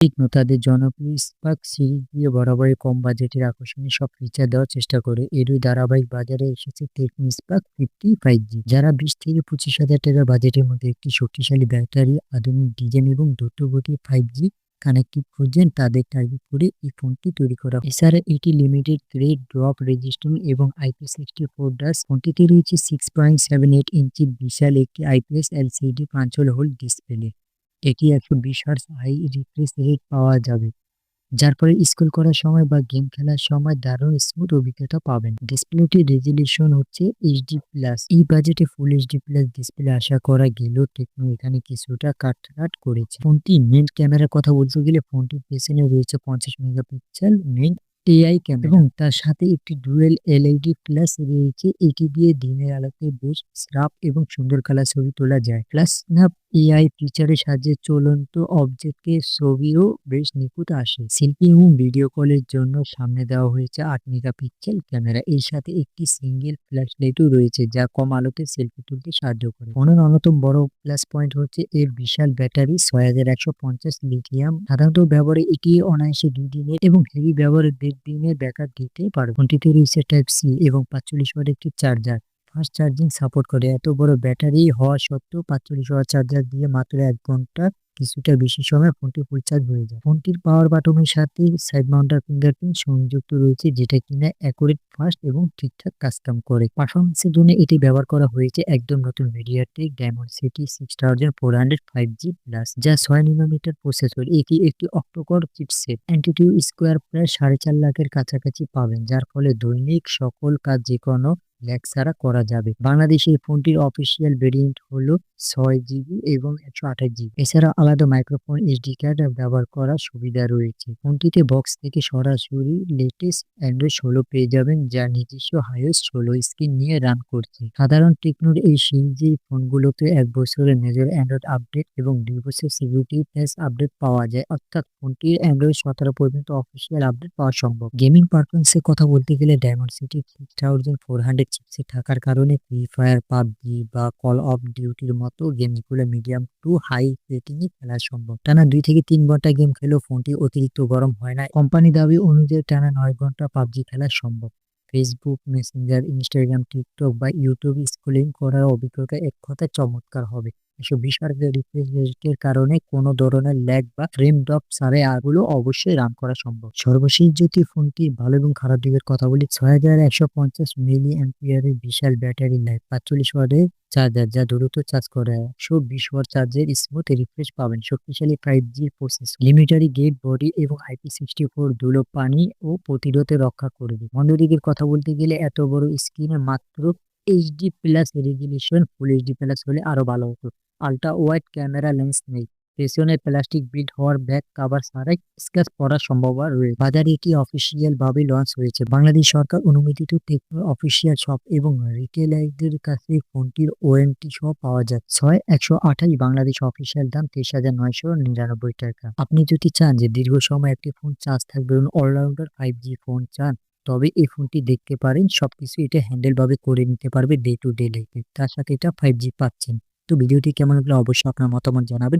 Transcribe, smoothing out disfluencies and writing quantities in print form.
Techno তাদের জনপ্রিয় spark series দিয়ে বরাবরই কম বাজেটের আকর্ষণীয় সব ফিচার দেওয়ার চেষ্টা করে। এরই ধারাবাহিক বাজারে এসেছে টেকনো স্পার্ক 50 5G, যারা 20 থেকে 25 হাজার টাকা বাজেটের মধ্যে একটি শক্তিশালী ব্যাটারি, আধুনিক ডিজাইন এবং দ্রুতগতির 5G কানেক্টিভ খুঁজছেন, তাদের টার্গেট করে এই ফোনটি তৈরি করা। এছাড়া এটি লিমিটেড গ্রেড, ড্রপ রেজিস্ট্যান্ট এবং IP64 ডাস। ফোনটিতে রয়েছে 6.78 ইঞ্চির বিশাল একটি IPS LCD প্রাঞ্চল হোল ডিসপ্লে। এটি 120 হার্টজ হাই রিফ্রেশ রেট পাওয়া যাবে, যার ফলে স্ক্রল করার সময় বা গেম খেলার সময় দারুণ স্মুথ অভিজ্ঞতা পাবেন। ডিসপ্লেটির রেজলিউশন হচ্ছে HD+। এই বাজেটে ফুল HD+ ডিসপ্লে আশা করা গেলেও টেকনো এখানে কিছুটা কাটছাঁট করেছে। ফোনটির মেইন ক্যামেরার কথা বলতে গেলে ফোনটির পেছনে রয়েছে 50 মেগাপিক্সেল মেইন AI ক্যামেরা এবং তার সাথে একটি ডুয়েল LED ফ্ল্যাশ রয়েছে। এটি দিয়ে দিনের আলোতে বেশ স্রাপ এবং সুন্দর কালার ছবি তোলা যায়। প্লাস স্ন্যাপ AI ফিচারের সাহায্যে চলন্ত অবজেক্টকে ছবিও বেশ নিখুঁত আসে। সেলফি এবং ভিডিও কলের জন্য সামনে দেওয়া হয়েছে 8 মেগাপিক্সেল ক্যামেরা। এর সাথে একটি সিঙ্গেল ফ্ল্যাশ লাইটও রয়েছে, যা কম আলোতে সেলফি তুলতে সাহায্য করে। ফোনের অন্যতম বড় প্লাস পয়েন্ট হচ্ছে এর বিশাল ব্যাটারি, 6150 লিথিয়াম। সাধারণত ব্যবহারে এটি অনায়াসে 2 দিনের এবং হেভি ব্যবহারে 1.5 দিনের ব্যাকআপ দিতে পারে। ফোনটিতে রয়েছে টাইপ সি এবং 45 ওয়াট একটি চার্জার। ফাস্ট চার্জিং সাপোর্ট করে। এত বড় ব্যাটারি হওয়া সত্ত্বেও 45 ওয়াট চার্জার দিয়ে মাত্র 1 ঘন্টা কিছুটা বেশি সময় ফোনটি ফুল চার্জ হয়ে যায়। ফোনটির পাওয়ার বাটনের সাথে সাইড মাউন্টার ফিঙ্গারপ্রিন্ট সংযুক্ত রয়েছে, যেটা কিনা অ্যাকুরেট, ফাস্ট এবং ঠিকঠাক কাজ করে। পারফরমেন্সের জন্য এটি ব্যবহার করা হয়েছে একদম নতুন মিডিয়াটেক ডায়মেনসিটি 6400 5G+, যা 6 nm প্রসেসর। এটি একটি অক্টোকোর চিপসেট। অ্যান্টিটিউ স্কোয়ার প্রায় 4.5 লাখের কাছাকাছি পাবেন, যার ফলে দৈনিক সকল কাজ যে কোনো ল্যাগ ছাড়া করা যাবে। বাংলাদেশে এই ফোনটির অফিসিয়াল ভেরিয়েন্ট হলো 6GB এবং 128GB। এছাড়া আলাদা মাইক্রোফোন, SD কার্ড ব্যবহার করার সুবিধা রয়েছে। ফোনটিতে বক্স থেকে সরাসরি লেটেস্ট অ্যান্ড্রয়েড 16 পেয়ে যাবেন, যা নিজস্ব iOS 16 স্ক্রিন নিয়ে রান করছে। সাধারণ টেকনোর এই সিরিজের ফোনগুলোতে 1 বছরের মেজর অ্যান্ড্রয়েড আপডেট এবং 2 বছর সিকিউরিটি প্যাচ আপডেট পাওয়া যায়, অর্থাৎ ফোনটির অ্যান্ড্রয়েড 17 পর্যন্ত অফিসিয়াল আপডেট পাওয়া সম্ভব। গেমিং পারফরমেন্সের কথা বলতে গেলে ডায়মেনসিটি 6400 চিপসেট থাকার কারণে ফ্রি ফায়ার, পাবজি বা কল অফ ডিউটির মতো গেমগুলো মিডিয়াম টু হাই রেটিংয়ে খেলা সম্ভব। টানা 2 থেকে 3 ঘন্টা গেম খেলেও ফোনটি অতিরিক্ত গরম হয় না। কোম্পানি দাবি অনুযায়ী টানা 9 ঘন্টা পাবজি খেলা সম্ভব। ফেসবুক, মেসেঞ্জার, ইনস্টাগ্রাম, টিকটক বা ইউটিউব স্ক্রলিং করার অভিজ্ঞতা এক কথায় চমৎকার হবে। 120 হার্টজের রিফ্রেশ রেটের কারণে কোনো ধরনের ল্যাগ বা ফ্রেম ড্রপ ছাড়াই আরগুলো অবশ্যই রান করা সম্ভব। সর্বশেষ যদি ফোনটির ভালো এবং খারাপ দিকের কথা বলি, 6150 মিলি অ্যাম্পিয়ারের বিশাল ব্যাটারি লাইফ, 45 ওয়াটের চার্জার যা দ্রুত চার্জ করে, 120 ওয়াট চার্জের স্মুথ রিফ্রেশ পাবেন, শক্তিশালী 5G প্রসেস, লিমিটারি গেট বডি এবং IP64 ধুলো, পানি ও প্রতিরোধে রক্ষা করবে। মন্দ দিকের কথা বলতে গেলে এত বড় স্ক্রিনে মাত্র HD+ রেজলিউশন, ফুল HD+ হলে আরো ভালো হতো। আল্ট্রা ওয়াইড ক্যামেরা লেন্স নেই। পেছনে প্লাস্টিক বিল্ড হওয়ার ব্যাক কাভার ছাড়াই স্ক্র্যাচ পড়ার সম্ভাবনা রয়েছে। বাজারে এটি অফিসিয়াল ভাবে লঞ্চ হয়েছে। বাংলাদেশ সরকার অনুমোদিত টেকনো অফিসিয়াল শপ এবং রিটেলারদের কাছে ফোনটির ওয়ারেন্টি সহ পাওয়া যায়। 128 বাংলাদেশ অফিসিয়াল দাম 23,999 টাকা। আপনি যদি চান যে দীর্ঘ সময় একটি ফোন চার্জ থাকবে এবং অলরাউন্ডার 5G ফোন চান, তবে এই ফোনটি দেখতে পারেন। সবকিছু এটা হ্যান্ডেল ভাবে করে নিতে পারবে ডে টু ডে লাইফে। তার সাথে এটা 5G পাচ্ছেন। তো ভিডিওটি কেমন লাগলো অবশ্যই আপনার মতামত জানাবেন।